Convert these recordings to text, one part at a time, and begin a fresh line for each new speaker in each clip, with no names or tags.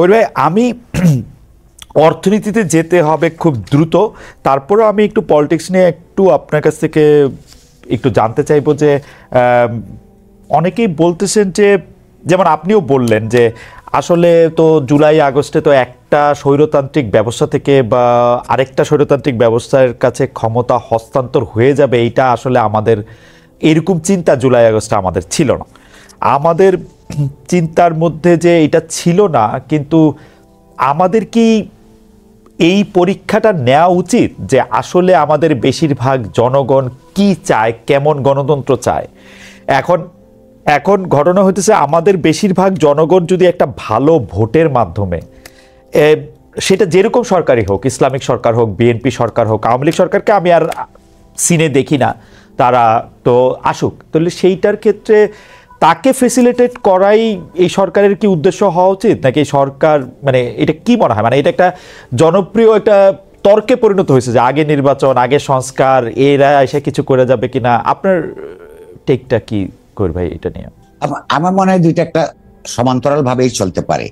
কবির ভাই, আমি অর্থনীতিতে যেতে হবে খুব দ্রুত, তারপরেও আমি একটু পলিটিক্স নিয়ে একটু আপনার কাছ থেকে একটু জানতে চাইবো যে অনেকেই বলতেছেন যে, যেমন আপনিও বললেন যে আসলে তো জুলাই আগস্টে তো একটা স্বৈরতান্ত্রিক ব্যবস্থা থেকে বা আরেকটা স্বৈরতান্ত্রিক ব্যবস্থার কাছে ক্ষমতা হস্তান্তর হয়ে যাবে, এইটা আসলে আমাদের এরকম চিন্তা জুলাই আগস্টে আমাদের ছিল না। আমাদের চিন্তার মধ্যে যে এটা ছিল না, কিন্তু আমাদের কি এই পরীক্ষাটা নেওয়া উচিত যে আসলে আমাদের বেশিরভাগ জনগণ কি চায়, কেমন গণতন্ত্র চায়? এখন ঘটনা হইতেছে, আমাদের বেশিরভাগ জনগণ যদি একটা ভালো ভোটের মাধ্যমে, সেটা যেরকম সরকারই হোক, ইসলামিক সরকার হোক, বিএনপি সরকার হোক, আওয়ামী লীগ সরকারকে আমি আর সিনে দেখি না, তারা তো আসুক, তাহলে সেইটার ক্ষেত্রে তাকে ফেসিলিটেট করাই এই সরকারের কি উদ্দেশ্য হওয়া উচিত, নাকি সরকার, মানে এটা কি মনে হয়, মানে এটা একটা জনপ্রিয় একটা তর্কে পরিণত হয়েছে যে আগে নির্বাচন, আগে সংস্কার, এরা এসে কিছু করে যাবে কিনা? আপনার টেকটা কি করি ভাই এটা নিয়ে?
আমার মনে হয় দুইটা একটা সমান্তরাল ভাবেই চলতে পারে।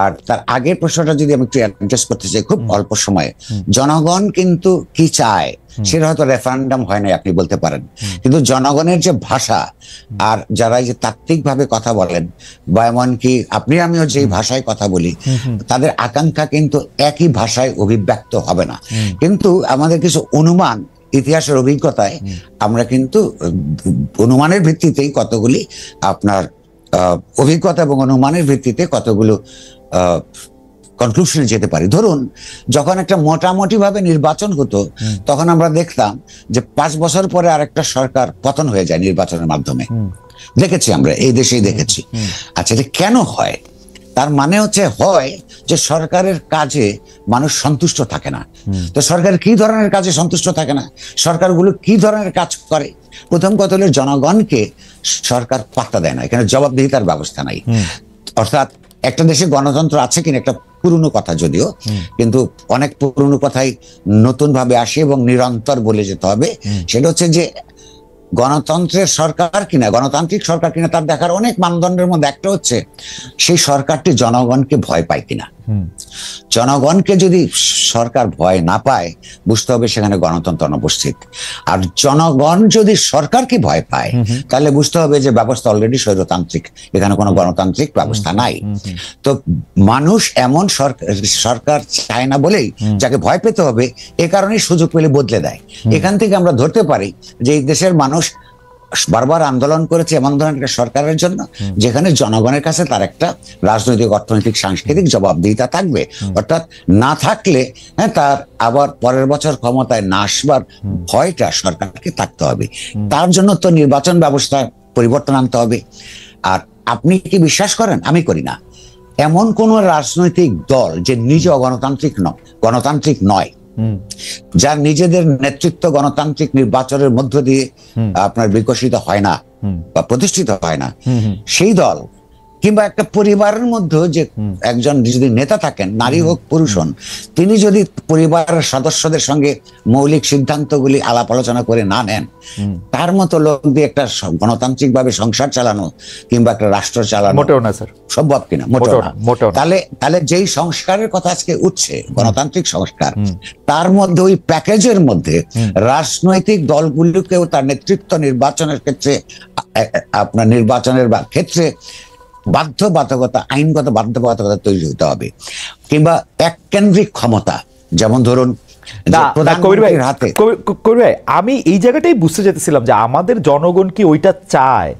আর তার আগের প্রশ্নটা যদি আমি একটু অ্যাড্রেস করতে চাই খুব অল্প সময়ে, জনগণ কিন্তু কি চায় সেটা হয়তো রেফারেন্ডাম হয় না আপনি বলতে পারেন, কিন্তু জনগণের যে ভাষা আর যারা এই যে তাত্ত্বিক ভাবে কথা বলেন বা এমনকি আপনি আমিও যে ভাষায় কথা বলি, তাদের আকাঙ্ক্ষা কিন্তু একই ভাষায় অভিব্যক্ত হবে না। কিন্তু আমাদের কিছু অনুমান, ইতিহাসের অভিজ্ঞতায় আমরা কিন্তু অনুমানের ভিত্তিতেই কতগুলি আপনার অভিজ্ঞতা এবং অনুমানের ভিত্তিতে কতগুলো কনক্লুশনে যেতে পারি। ধরুন, যখন একটা মোটামুটি ভাবে নির্বাচন হতো, তখন আমরা দেখতাম যে 5 বছর পরে আরেকটা সরকার পতন হয়ে যায় নির্বাচনের মাধ্যমে। দেখেছি, আমরা এই দেশেই দেখেছি। আচ্ছা, এটা কেন হয়? তার মানে হয় যে সরকারের কাজে মানুষ সন্তুষ্ট থাকে না। তো সরকার কি ধরনের কাজে সন্তুষ্ট থাকে না, সরকারগুলো কি ধরনের কাজ করে? প্রথম কথা হলো, জনগণকে সরকার পাত্তা দেয় না, এখানে জবাবদিহিতার ব্যবস্থা নাই। অর্থাৎ একটা দেশে গণতন্ত্র আছে কিনা একটা পুরনো কথা যদিও, কিন্তু অনেক পুরনো কথাই নতুন ভাবে আসে এবং নিরন্তর বলে যেতে হবে। সেটা হচ্ছে যে গণতন্ত্রের সরকার কিনা, গণতান্ত্রিক সরকার কিনা, তার দেখার অনেক মানদণ্ডের মধ্যে একটা হচ্ছে সেই সরকারটি জনগণকে ভয় পায় কিনা। জনগণকে যদি সরকার ভয় না পায়, বুঝতে হবে সেখানে গণতন্ত্র অনুপস্থিত। আর জনগণ যদি সরকারকে ভয় পায়, তাহলে বুঝতে হবে যে ব্যবস্থা অলরেডি স্বৈরতান্ত্রিক, এখানে কোনো গণতান্ত্রিক ব্যবস্থা নাই। তো মানুষ এমন সরকার চায় না বলেই যাকে ভয় পেতে হবে, এ কারণেই সুযোগ পেলে বদলে দেয়। এখান থেকে আমরা ধরতে পারি যে এই দেশের মানুষ বারবার আন্দোলন করেছে এমন ধরনের একটা সরকারের জন্য যেখানে জনগণের কাছে তার একটা রাজনৈতিক, অর্থনৈতিক, সাংস্কৃতিক জবাবদিহিতা থাকবে। অর্থাৎ না থাকলে তার আবার পরের বছর ক্ষমতায় না আসবার ভয়টা সরকারকে থাকতে হবে। তার জন্য তো নির্বাচন ব্যবস্থায় পরিবর্তন আনতে হবে। আর আপনি কি বিশ্বাস করেন? আমি করি না এমন কোন রাজনৈতিক দল যে নিজে গণতান্ত্রিক নয়, যার নিজেদের নেতৃত্ব গণতান্ত্রিক নির্বাচনের মধ্য দিয়ে আপনার বিকশিত হয় না বা প্রতিষ্ঠিত হয় না, সেই দল কিংবা একটা পরিবারের মধ্যে যে একজন যদি নেতা থাকেন, নারী হোক পুরুষ হন, তিনি যদি পরিবারের সদস্যদের সঙ্গে মৌলিক সিদ্ধান্তগুলি আলাপ আলোচনা করে না নেন, তার মতো লোক দিয়ে একটা গণতান্ত্রিক ভাবে সংসার চালানো কিংবা একটা রাষ্ট্র চালানো
মোটেও না স্যার,
সম্ভব কিনা? মোটেও না। তাহলে যেই সংস্কারের কথা আজকে উঠছে, গণতান্ত্রিক সংস্কার, তার মধ্যে ওই প্যাকেজের মধ্যে রাজনৈতিক দলগুলোকেও তার নেতৃত্ব নির্বাচনের ক্ষেত্রে, আপনার নির্বাচনের ক্ষেত্রে বাধ্যবাধকতা, আইনগত বাধ্যবাধকতা তৈরি হতে হবে। কিংবা এককেন্দ্রিক ক্ষমতা, যেমন ধরুন
কবির ভাই, আমি এই জায়গাটাই বুঝতে চাইতেছিলাম যে আমাদের জনগণ কি ওইটা চায়?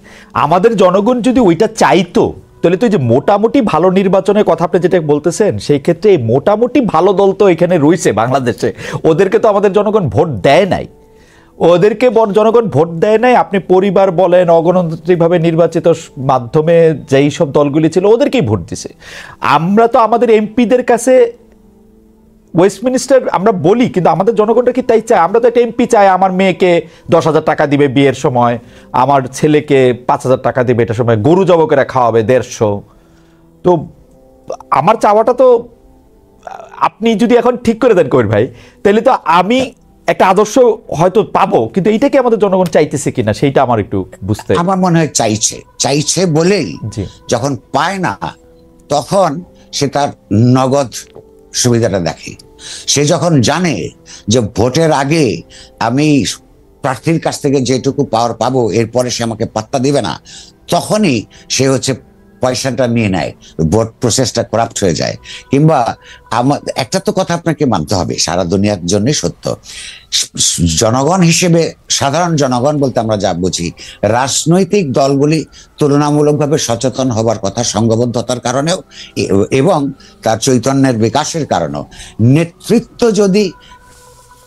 আমাদের জনগণ যদি ওইটা চাইতো, তাহলে তো যে মোটামুটি ভালো নির্বাচনের কথা আপনি যেটা বলতেছেন, সেই ক্ষেত্রে মোটামুটি ভালো দল তো এখানে রয়েছে বাংলাদেশে, ওদেরকে তো আমাদের জনগণ ভোট দেয় নাই। জনগণ ভোট দেয় নাই। আপনি পরিবার বলেন, অগণতান্ত্রিকভাবে নির্বাচিত মাধ্যমে যেই সব দলগুলি ছিল, ওদেরকেই ভোট দিছে। আমরা তো আমাদের এমপিদের কাছে ওয়েস্টমিনিস্টার আমরা বলি, কিন্তু আমাদের জনগণটা কি তাই চায়? আমরা তো একটা এমপি চাই, আমার মেয়েকে 10,000 টাকা দিবে বিয়ের সময়, আমার ছেলেকে 5,000 টাকা দিবে এটা সময়, গরু জব করে খাওয়াবে 150। তো আমার চাওয়াটা তো আপনি যদি এখন ঠিক করে দেন কবির ভাই, তাহলে তো আমি একটা আদর্শ হয়তো পাবো, কিন্তু এইটা কি আমাদের জনগণ চাইতেছে কিনা সেইটা আমার একটু বুঝতে।
আমার মনে হয় চাইছে বলেই যখন পায় না, তখন সে তার নগদ সুবিধাটা দেখে। সে যখন জানে যে ভোটের আগে আমি প্রার্থীর কাছ থেকে যেটুকু পাওয়ার পাবো এরপরে সে আমাকে পাত্তা দিবে না, তখনই সে হচ্ছে পয়সাটা নিয়ে নেয়, ভোট প্রসেসটা করাপ্ট হয়ে যায়। কিংবা একটা তো কথা আপনাকে মানতে হবে, সারা দুনিয়ার জন্য সত্য, জনগণ হিসেবে, সাধারণ জনগণ বলতে আমরা যা বুঝি, রাজনৈতিক দলগুলি তুলনামূলকভাবে সচেতন হবার কথা, সংঘবদ্ধতার কারণেও এবং তার চৈতন্যের বিকাশের কারণেও। নেতৃত্ব যদি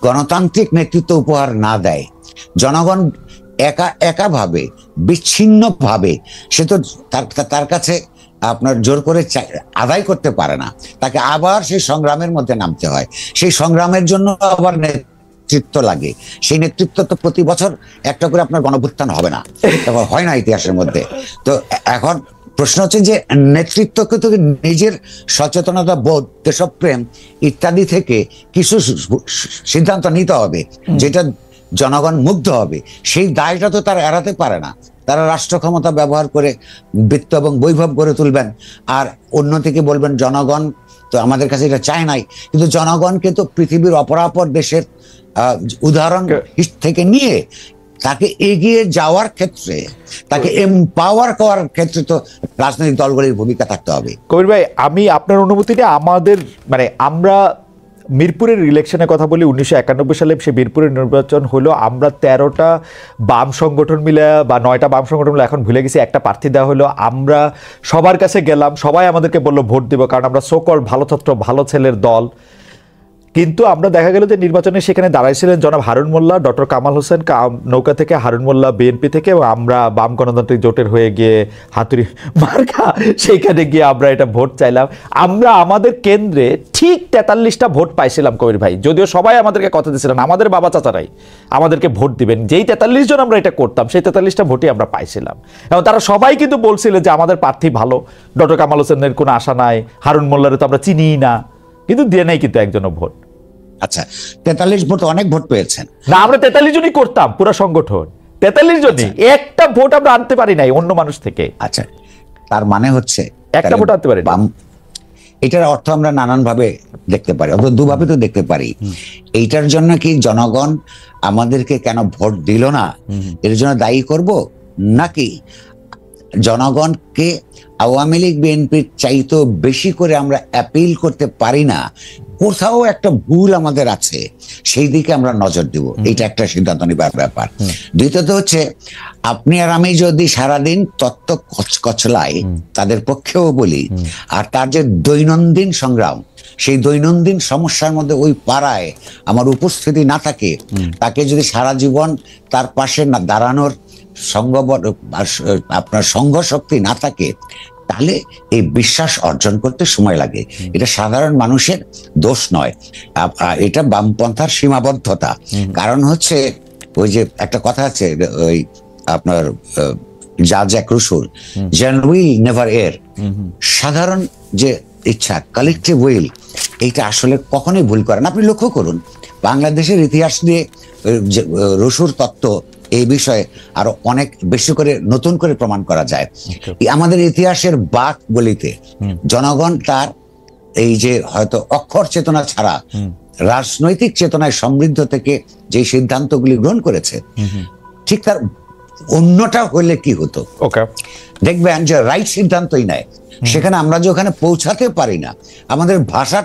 গণতান্ত্রিক নেতৃত্ব উপহার না দেয়, জনগণ একাভাবে বিচ্ছিন্নভাবে, সে তো তার কাছে আপনার জোর করে আদায় করতে পারে না, তাকে আবার সেই সংগ্রামের মধ্যে নামতে হয়। সেই সংগ্রামের জন্য আবার নেতৃত্ব লাগে। সেই নেতৃত্ব তো প্রতি বছর একটা করে আপনার গণভ্যুত্থান হবে না, হয় না ইতিহাসের মধ্যে। তো এখন প্রশ্ন হচ্ছে যে নেতৃত্বকে তো নিজের সচেতনতা বোধ, দেশপ্রেম ইত্যাদি থেকে কিছু সিদ্ধান্ত নিতে হবে যেটা জনগণ মুগ্ধ হবে। সেই দায়টা তো তারা এড়াতে পারে না। তারা রাষ্ট্র ক্ষমতা ব্যবহার করে বৃত্ত এবং বৈভব গড়ে তুলবেন, আর অন্যদিকে বলবেন জনগণ তো আমাদের কাছে এটা চায় নাই। কিন্তু জনগণকে তো পৃথিবীর অপরাপর দেশের উদাহরণ থেকে নিয়ে তাকে এগিয়ে যাওয়ার ক্ষেত্রে, তাকে এমপাওয়ার করার ক্ষেত্রে তো রাজনৈতিক দলগুলির ভূমিকা থাকতে হবে।
কবির ভাই, আমি আপনার অনুমতিটা, আমাদের মানে আমরা মিরপুরের ইলেকশনের কথা বলি, 1991 সালে সে মিরপুরের নির্বাচন হলো, আমরা 13টা বাম সংগঠন মিলে বা 9টা বাম সংগঠন মিলে, এখন ভুলে গেছি, একটা প্রার্থী দেওয়া হলো। আমরা সবার কাছে গেলাম, সবাই আমাদেরকে বললো ভোট দিব, কারণ আমরা সোকল ভালো ছাত্র ভালো ছেলের দল। কিন্তু আমরা দেখা গেল যে নির্বাচনে সেখানে দাঁড়াইছিলেন জনাব হারুন মোল্লা, ডক্টর কামাল হোসেন নৌকা থেকে, হারুন মোল্লা বিএনপি থেকে, এবং আমরা বাম গণতান্ত্রিক জোটের হয়ে গিয়ে হাতুড়ি মার্কা, সেইখানে গিয়ে আমরা এটা ভোট চাইলাম। আমরা আমাদের কেন্দ্রে ঠিক 43টা ভোট পাইছিলাম কবির ভাই, যদিও সবাই আমাদেরকে কথা দিয়েছিলেন, আমাদের বাবা চাচারাই আমাদেরকে ভোট দিবেন। যেই 43 জন আমরা এটা করতাম, সেই 43টা ভোটই আমরা পাইছিলাম। এবং তারা সবাই কিন্তু বলছিলেন যে আমাদের প্রার্থী ভালো, ডক্টর কামাল হোসেনের কোনো আশা নাই, হারুন মোল্লারে তো আমরা চিনিই না, কিন্তু দিয়ে নেই কিন্তু একজনও ভোট।
আচ্ছা, 43 ভোট, অনেক ভোট পেয়েছেন
না? আমরা 43 জনই করতাম, পুরো সংগঠন 43 জনই, একটা ভোট আমরা আনতে পারি নাই অন্য মানুষ থেকে।
আচ্ছা, তার মানে হচ্ছে
একটা ভোট আনতে পারি।
এটার অর্থ আমরা নানান ভাবে দেখতে পারি, অথবা দুভাবে তো দেখতে পারি। এইটার জন্য কি জনগণ আমাদেরকে কেন ভোট দিল না এর জন্য দায়ী করব, নাকি জনগণকে আওয়ামী লীগ বিএনপির চাইতেও বেশি করে আমরা অ্যাপিল করতে পারি না, কোথাও একটা ভুল আমাদের আছে, সেই দিকে আমরা নজর দিব? এটা একটা সিদ্ধান্ত নেবার ব্যাপার। দ্বিতীয়ত হচ্ছে, আপনি আর আমি যদি সারাদিন তত্ত্ব কচলাই তাদের পক্ষেও বলি, আর তার যে দৈনন্দিন সংগ্রাম, সেই দৈনন্দিন সমস্যার মধ্যে ওই পাড়ায় আমার উপস্থিতি না থাকে, তাকে যদি সারা জীবন তার পাশে না দাঁড়ানোর আপনার সংঘ শক্তি না থাকে, তাহলে এই বিশ্বাস অর্জন করতে সময় লাগে। এটা সাধারণ মানুষের দোষ নয়, এটা বামপন্থার সীমাবদ্ধতা। কারণ হচ্ছে ওই যে একটা কথা আছে, ওই আপনার জ্যাক রুসোর, জেন উইল নেভার এর, সাধারণ যে ইচ্ছা, কালেকটিভ উইল, এইটা আসলে কখনোই ভুল করে না। আপনি লক্ষ্য করুন, বাংলাদেশের ইতিহাস নিয়ে রুসোর তত্ত্ব এই বিষয়ে আরো অনেক বেশি করে নতুন করে প্রমাণ করা যায়। আমাদের ইতিহাসের বাক গলিতে জনগণ তার এই যে হয়তো অক্ষর চেতনা ছাড়া রাজনৈতিক চেতনায় সমৃদ্ধ থেকে যে সিদ্ধান্তগুলি গ্রহণ করেছে, ঠিক তার অন্যটা হলে কি হতো? দেখবেন যে রাইট সিদ্ধান্তই নেয়, সেখানে আমরা যে ওখানে পৌঁছাতে পারি না, আমাদের ভাষা